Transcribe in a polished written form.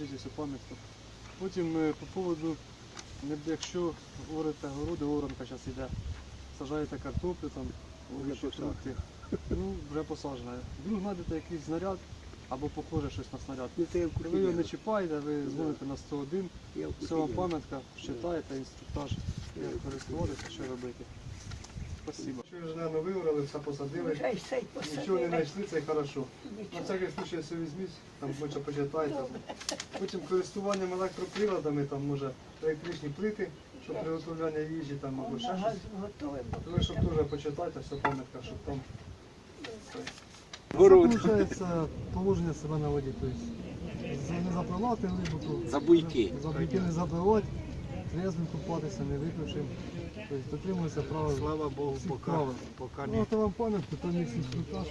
збережіть цю пам'ятку. Потім по поводу, якщо орете городи, оранка зараз йде, сажаєте картоплю, там, овочі, фрукти, ну, вже посаджена. Вдруг знайдете якийсь снаряд або похоже щось на снаряд. Ви його не чіпаєте, ви дзвоните на 101, все вам пам'ятка, читаєте, інструктаж, як користуватися, що робити. Спасибо. Що вже, наверное, виорали, все посадили, нічого не знайшли, це хорошо. На всякий случай все візьміть, там хоча почитайте. Потім користуванням електроприладами, там може електричні плити, щоб приготовляння їжі там або ще щось. Ви щоб теж почитайте, все пам'ятка, щоб там. Це виходить положення себе на воді, тобто не запливати рибу, За буйки. за буйки не запливати, трезвим купатися, не випившим. Тобто дотримується правил. Слава Богу, всіх правил. поки Ну, то вам пам'ятку, то мій інструктаж.